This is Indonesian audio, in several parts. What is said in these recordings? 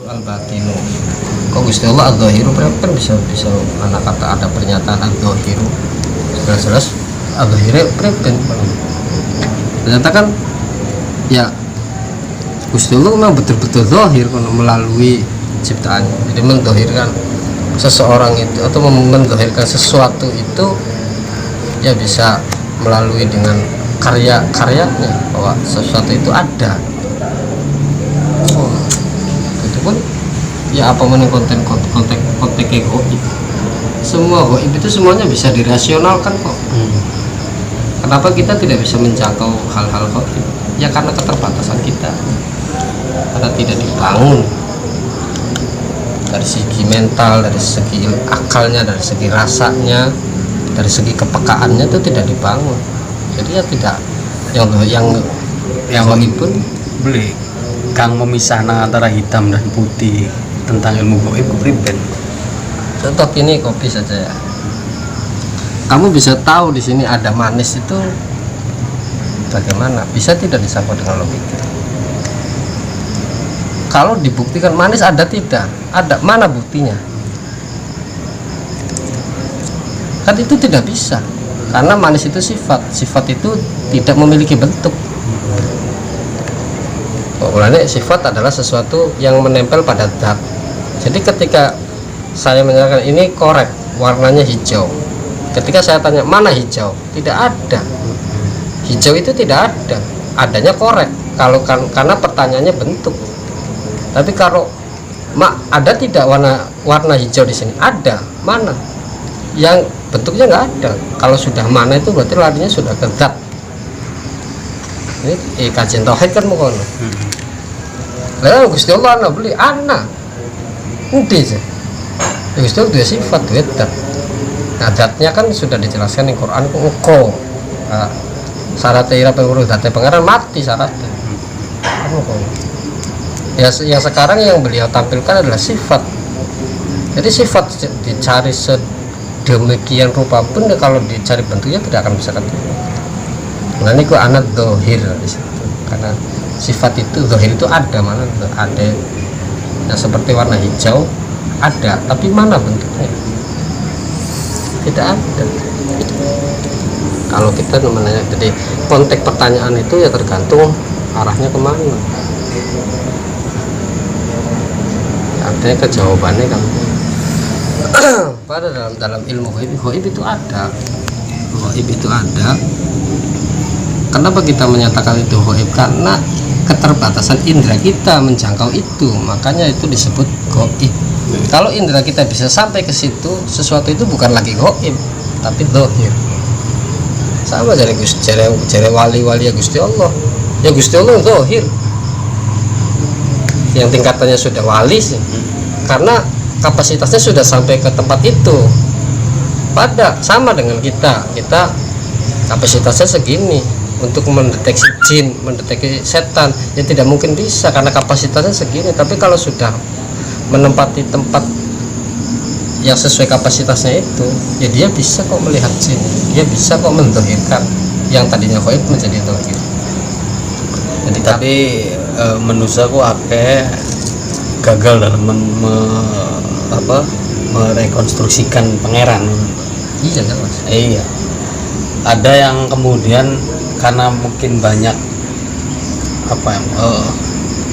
al batinu. Kok Gusti Allah adzahiru kan bisa anak kata ada pernyataan adzahiru jelas-jelas adzahiru preben. Ternyata kan ya Gusti Allah memang betul-betul zahir melalui ciptaannya. Jadi menzahirkan seseorang itu atau menzahirkan sesuatu itu ya bisa melalui dengan karya-karyanya, bahwa sesuatu itu ada. Itu pun ya apa mening konteks goib. Semua goib itu semuanya bisa dirasionalkan kok. Kenapa kita tidak bisa menjangkau hal-hal goib? Ya karena keterbatasan kita, karena tidak dibangun dari segi mental, dari segi akalnya, dari segi rasanya, dari segi kepekaannya itu tidak dibangun. Jadi ya tidak yang goib pun beli kang memisahkan antara hitam dan putih tentang ilmu goib priben. Contoh ini kopi saja ya. Kamu bisa tahu di sini ada manis itu bagaimana? Bisa tidak disangkut dengan logika? Kalau dibuktikan manis ada tidak? Ada, mana buktinya? Kan itu tidak bisa. Karena manis itu sifat itu tidak memiliki bentuk. Pokoknya sifat adalah sesuatu yang menempel pada zat. Jadi ketika saya menyatakan ini korek, warnanya hijau. Ketika saya tanya mana hijau, tidak ada. Hijau itu tidak ada. Adanya korek. Karena pertanyaannya bentuk. Tapi kalau ada tidak warna hijau di sini? Ada. Mana? Yang bentuknya nggak ada. Kalau sudah mana itu berarti larinya sudah ke zat. Ini kajian tauhid kan mungkin. Lalu Gusti Allah ana beli ana. Nanti sih. Gusti Allah dua sifat dua zat. Nah zatnya kan sudah dijelaskan di Quran uko. Syaratnya ira pengurus zat pengaran mati syaratnya. Ya yang sekarang yang beliau tampilkan adalah sifat. Jadi sifat dicari sedemikian rupa pun ya, kalau dicari bentuknya tidak akan bisa ketemu. Nah ini kok anak dohir di situ. Karena sifat itu dohir itu ada, mana ada yang seperti warna hijau ada, tapi mana bentuknya? Tidak ada. Kalau kita menanya, jadi konteks pertanyaan itu ya tergantung arahnya kemana. Artinya kejawabannya kan pada dalam ilmu goib itu ada. Goib itu ada. Kenapa kita menyatakan itu goib? Karena keterbatasan indera kita menjangkau itu, makanya itu disebut goib. Kalau indera kita bisa sampai ke situ, sesuatu itu bukan lagi goib, tapi dohir. Sama jadi wali-wali ya Gusti Allah. Ya Gusti Allah dohir. Yang tingkatannya sudah wali sih, karena kapasitasnya sudah sampai ke tempat itu. Pada sama dengan kita kapasitasnya segini untuk mendeteksi jin, mendeteksi setan, ya tidak mungkin bisa karena kapasitasnya segini. Tapi kalau sudah menempati tempat yang sesuai kapasitasnya itu, ya dia bisa kok melihat jin, dia bisa kok mendohirkan yang tadinya gaib menjadi dohir. Jadi tapi manusia kok gagal dalam merekonstruksikan pangeran. Iya kan Mas? Iya. Ada yang kemudian karena mungkin banyak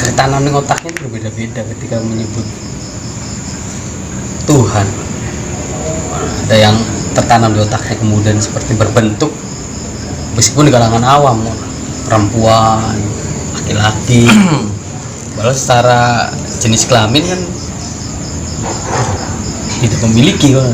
keretanan di otaknya berbeda-beda ketika menyebut Tuhan. Ada yang tertanam di otaknya kemudian seperti berbentuk, meskipun di kalangan awam, perempuan, laki-laki. Kalau secara jenis kelamin kan tidak memiliki kan.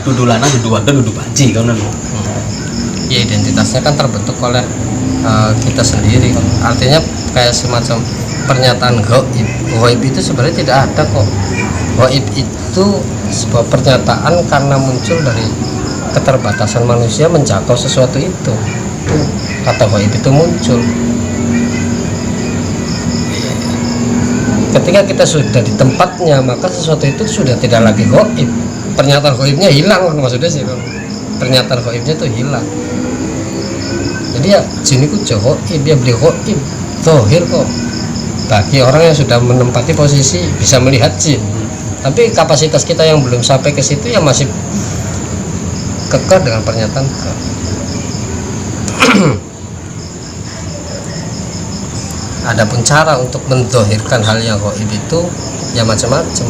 Dudu lanang, dudu wadon, dudu panci kan. Ya identitasnya kan terbentuk oleh kita sendiri kan. Artinya kayak semacam pernyataan gaib itu sebenarnya tidak ada kok. Gaib itu sebuah pernyataan karena muncul dari keterbatasan manusia menjangkau sesuatu itu. Kata gaib itu muncul ketika kita sudah di tempatnya, maka sesuatu itu sudah tidak lagi gaib. Pernyataan gaibnya hilang, maksudnya sih kan. Pernyataan gaibnya itu hilang. Jadi ya jin itu gaib, dia beli gaib, zahir kok. bagi orang yang sudah menempati posisi bisa melihat jin. Tapi kapasitas kita yang belum sampai ke situ ya masih kekeh dengan pernyataan kita. Adapun cara untuk mendohirkan hal yang gaib itu ya macam-macam.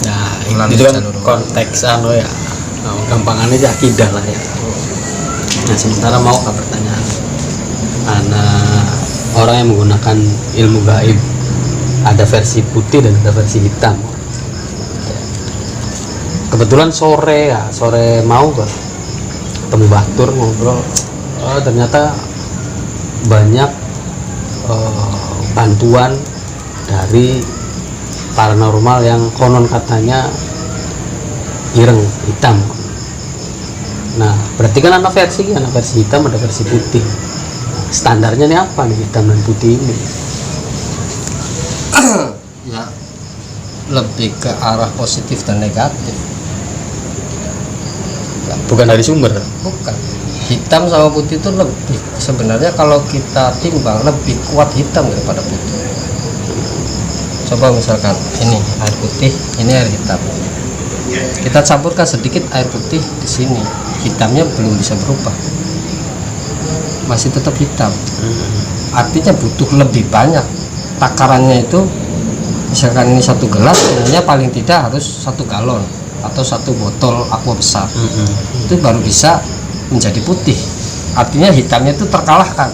Nah, Melalui itu kan jalur konteks ya. Nah, gampangannya aja akidah lah ya. Nah, sementara mau ke pertanyaan. Orang yang menggunakan ilmu gaib ada versi putih dan ada versi hitam. Kebetulan sore mau ketemu Batur ngobrol, ternyata banyak bantuan dari paranormal yang konon katanya ireng hitam. Nah, berarti kan ada versi hitam, ada versi putih. Standarnya nih apa nih hitam dan putih ini? Ya lebih ke arah positif dan negatif. Bukan dari sumber. Bukan. Hitam sama putih itu lebih, sebenarnya kalau kita timbang lebih kuat hitam daripada putih. Coba misalkan ini air putih, ini air hitam. Kita campurkan sedikit air putih di sini, hitamnya belum bisa berubah, masih tetap hitam. Artinya butuh lebih banyak takarannya itu. Misalkan ini 1 gelas, sebenarnya paling tidak harus 1 galon atau 1 botol aqua besar. Itu baru bisa menjadi putih. Artinya hitamnya itu terkalahkan.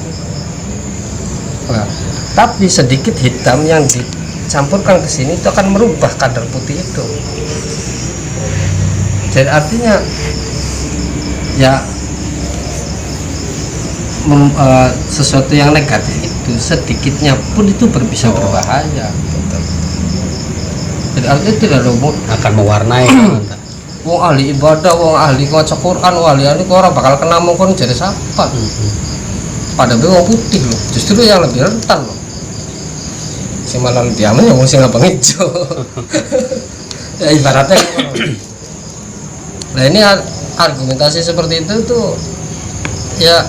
Nah, tapi sedikit hitam yang dicampurkan ke sini itu akan merubah kadar putih itu. Jadi artinya ya sesuatu yang negatif itu sedikitnya pun itu bisa berbahaya. Gitu. Jadi artinya tidak ada Akan mewarnai. wong ahli ibadah, wong ahli maca Quran, wong ahli orang bakal kena mongkon jadi siapa? Pada wong putih loh, justru yang lebih rentan loh. Si malah lebih aman ya wong sing abang hijau. Ya ibaratnya. Nah ini argumentasi seperti itu tuh ya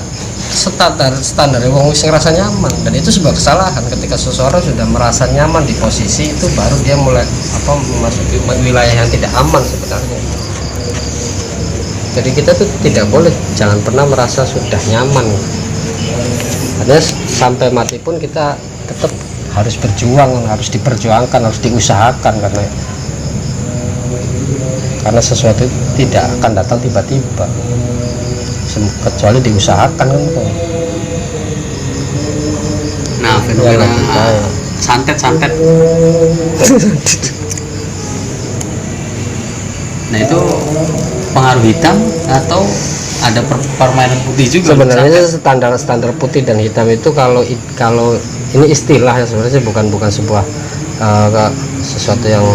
standar wong sing rasa nyaman, dan itu sebuah kesalahan. Ketika seseorang sudah merasa nyaman di posisi itu baru dia mulai memasuki wilayah yang tidak aman sebenarnya. Jadi kita tuh tidak boleh, jangan pernah merasa sudah nyaman. Karena sampai mati pun kita tetap harus berjuang, harus diperjuangkan, harus diusahakan, karena sesuatu tidak akan datang tiba-tiba, kecuali diusahakan kan. Nah, fenomena santet. Nah, itu pengaruh hitam atau ada permainan putih juga? Sebenarnya standar putih dan hitam itu kalau ini istilah ya, sebenarnya bukan sebuah sesuatu yang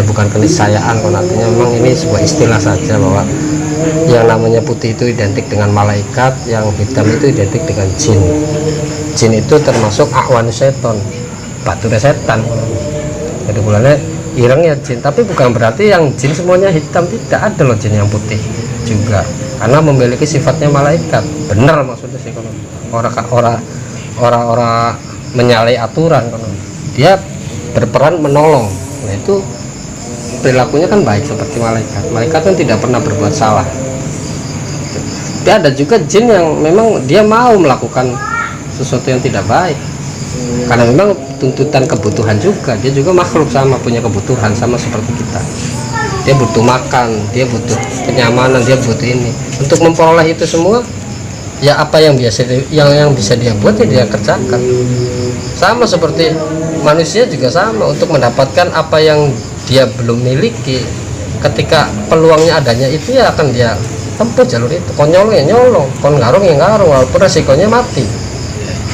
bukan keniscayaan. Artinya memang ini sebuah istilah saja, bahwa yang namanya putih itu identik dengan malaikat, yang hitam itu identik dengan jin. Jin itu termasuk awan seton, batur setan. Jadi bulannya ireng ya jin, tapi bukan berarti yang jin semuanya hitam, tidak. Ada loh jin yang putih juga, karena memiliki sifatnya malaikat. Benar maksudnya sih, kalau orang menyalahi aturan, kalau dia berperan menolong, nah itu perilakunya kan baik seperti malaikat. Malaikat kan tidak pernah berbuat salah. Tapi ada juga jin yang memang dia mau melakukan sesuatu yang tidak baik, karena memang tuntutan kebutuhan juga. Dia juga makhluk, sama punya kebutuhan sama seperti kita. Dia butuh makan, dia butuh kenyamanan, dia butuh ini. Untuk memperoleh itu semua, ya apa yang bisa dia buat ya dia kerjakan. Sama seperti manusia juga sama, untuk mendapatkan apa yang dia belum miliki, ketika peluangnya adanya itu ya akan dia tempuh jalur itu. Kon nyolong ya nyolong, kon ngarung ya ngarung, walaupun resikonya mati,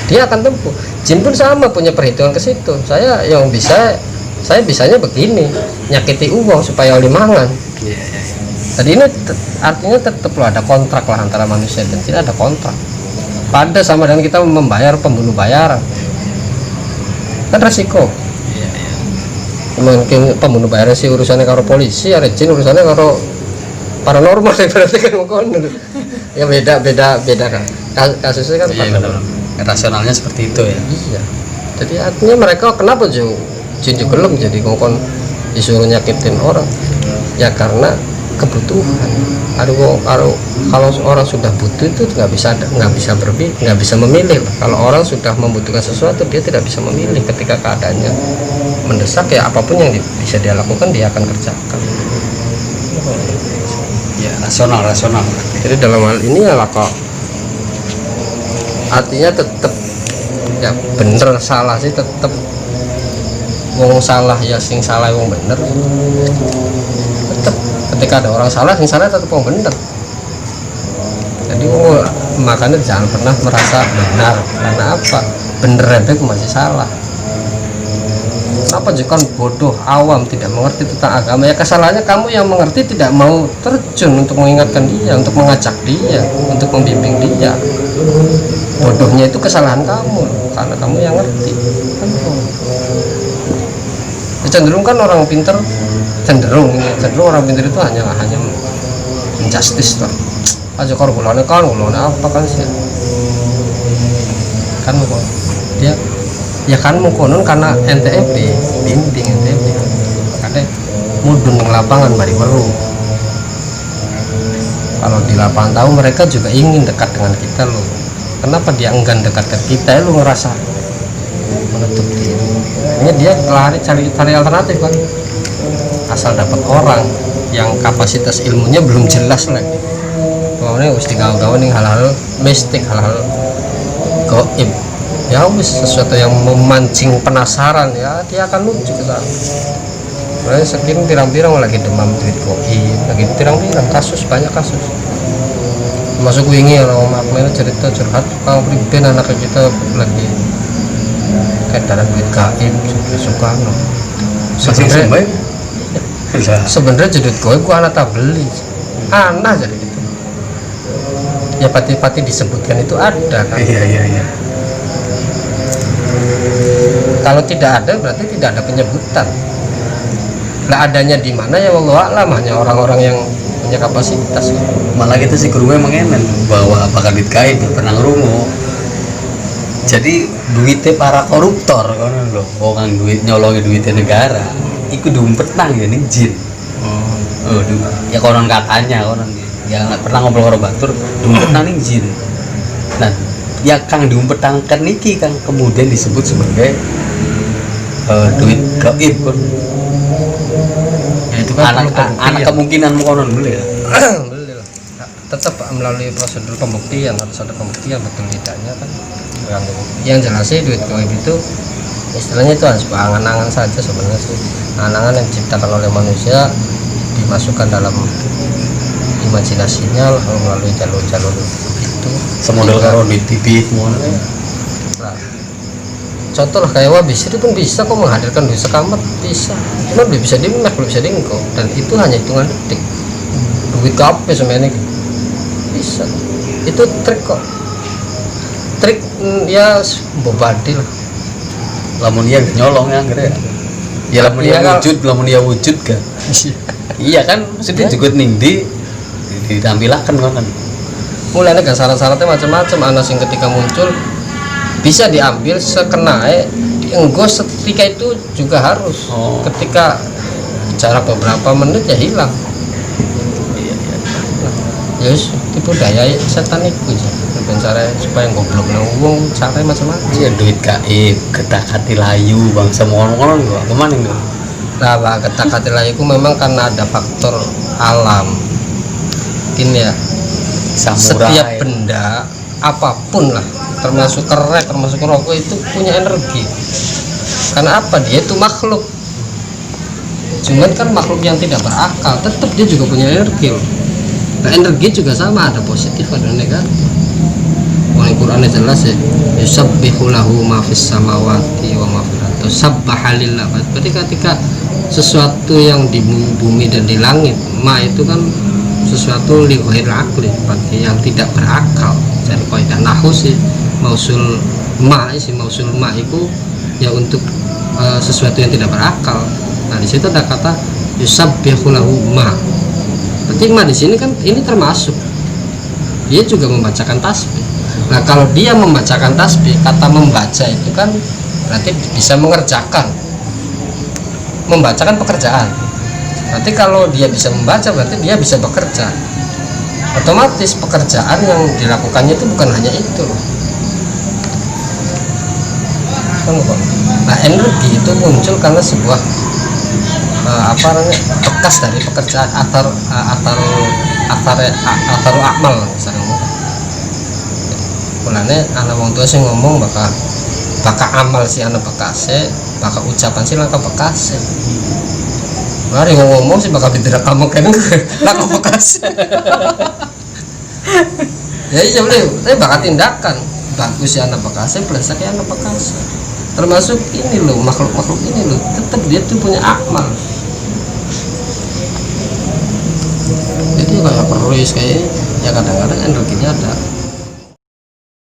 dia akan tempuh. Jin pun sama, punya perhitungan ke situ. Saya bisanya begini, nyakiti uang supaya oli mangan. Jadi ini artinya tetap loh ada kontrak lah antara manusia dan jin, ada kontrak. Pada sama dengan kita membayar pembunuh bayaran, kan resiko. Mungkin pembunuh bayaran sih urusannya karo polisi, ada jin urusannya karo paranormal. Berarti kan ya beda kan kasusnya kan. Rasionalnya seperti itu ya. Iya. Jadi artinya mereka kenapa jauh gelem jadi ngomong disuruh nyakitin orang ya karena kebutuhan. Kalau orang sudah butuh itu nggak bisa memilih. Kalau orang sudah membutuhkan sesuatu dia tidak bisa memilih. Ketika keadaannya mendesak ya apapun yang bisa dia lakukan dia akan kerjakan. Ya rasional. Jadi dalam hal ini ya kok artinya tetap ya bener salah sih tetap wong salah ya sing salah wong bener. Tetap ketika ada orang salah sing salah tetap wong bener. Jadi makanya jangan pernah merasa benar karena apa bener itu masih salah. Kenapa jika bodoh awam tidak mengerti tentang agama ya kesalahannya kamu yang mengerti tidak mau terjun untuk mengingatkan dia, untuk mengajak dia, untuk membimbing dia. Bodohnya itu kesalahan kamu karena kamu yang ngerti. Cenderung kan orang pinter cenderung orang pinter itu hanya injustice lah. Aja kalau gulane apa kan sih? Kan dia ya kan konon karena NTB bimbing NTB makanya mudun di lapangan bari weruh. Kalau di lapangan tahu mereka juga ingin dekat dengan kita loh. Kenapa dia enggan dekat ke kita lu ngerasa menutup diri. Ini dia lari cari alternatif kan. Asal dapat orang yang kapasitas ilmunya belum jelas lagi. Pokoknya harus digawe-gawe nih hal-hal mistik, hal-hal gaib. Ya wis sesuatu yang memancing penasaran ya dia akan lucu ke sana. Makanya sekian pirang-pirang lagi demam duit goib, lagi pirang-pirang kasus banyak kasus. Masuk wingi kalau makmena cerita curhat kau priben anak kita lagi edaran duit gaib suka no. Sebenarnya duit goib gua anak tak beli. Aneh jadi gitu. Ya pati-pati disebutkan itu ada kan. Iya. Kalau tidak ada berarti tidak ada penyebutan. Lah adanya di mana ya wallahu a'lam, hanya orang-orang yang punya kapasitas. Malah kita si keruwe mengemen bahwa bakal duit gaib pernah ngerungu. Jadi duitnya para koruptor kan lho, orang duit nyolongi duitnya negara, iku diumpet nang ya ning jin. Ya konon katanya ya nggak pernah ngobrol karo batur, diumpet nang ning jin. Nah, ya kang diumpetangkan niki kang kemudian disebut sebagai duit gaib kan. Ya, itu kan anak kemungkinan konon beli ya. Beli lah. Tetap melalui prosedur pembuktian, harus ada pembuktian betul tidaknya kan. Yang jelas sih duit gaib itu istilahnya itu harus angan-angan saja sebenarnya sih. Angan-angan yang diciptakan oleh manusia dimasukkan dalam imajinasinya lalu melalui jalur-jalur itu. Semodel karo di TV semua. Nah, contoh lah kayak Wabisri pun bisa kok menghadirkan duit sekamat bisa. Cuma belum bisa dimek, belum bisa diengkau dan itu hanya hitungan detik. Duit kape semuanya bisa. Itu trik kok. Trik ya bobadi lah. Lamun dia nyolong ya kira ya. Ya lamun dia wujud kan. Iya kan sedih juga nindi ditampilakan kan. Mulai kan syarat-syaratnya macam-macam. Anak yang ketika muncul bisa diambil sekenai dienggos seketika itu juga harus. Ketika jarak beberapa menit ya hilang. Yes, tipu daya setan itu aja. Dan cara supaya goblok nang wong caranya macam-macam. Ya duit gaib, ketak-hati layu bangsa ngono-ngono lho. Apa maning lho? Nah, Pak, ketak-hati layu itu memang karena ada faktor alam. Mungkin ya Samurai. Setiap benda apapun lah, termasuk kerek, termasuk rokok itu punya energi. Karena apa? Dia itu makhluk. Cuman kan makhluk yang tidak berakal, tetap dia juga punya energi loh. Nah, energi juga sama, ada positif ada negatif. Al Qur'annya jelas ya. Yusabbihu lahu ma fis samawati wa ma fil ardi. Sabbaha lillah. Berarti ketika sesuatu yang di bumi dan di langit, ma itu kan sesuatu li ghair akli, bagi yang tidak berakal. Jadi kaidah nahwu sih mausul ma itu ya untuk sesuatu yang tidak berakal. Nah, di situ ada kata yusabbihu lahu ma. Berarti ma di sini kan ini termasuk dia juga membacakan tasbih. Nah, kalau dia membacakan tasbih, kata membaca itu kan berarti bisa membacakan pekerjaan. Nanti kalau dia bisa membaca berarti dia bisa bekerja, otomatis pekerjaan yang dilakukannya itu bukan hanya itu. Nah, energi itu muncul karena sebuah bekas dari pekerjaan atau amal misalnya. Mulane anak wong tua sing ngomong bakal amal si anak bekase, bakal ucapan si langkah bekase. Mari ngomong sih bakal direkam kan langkah bekase. Ya iya boleh, tapi bakal tindakan bagus si anak bekase, plus kayak anak bekase. Termasuk ini loh, makhluk ini loh, tetap dia tuh punya amal. Jadi kayak perlu kayak ya kadang-kadang energinya ada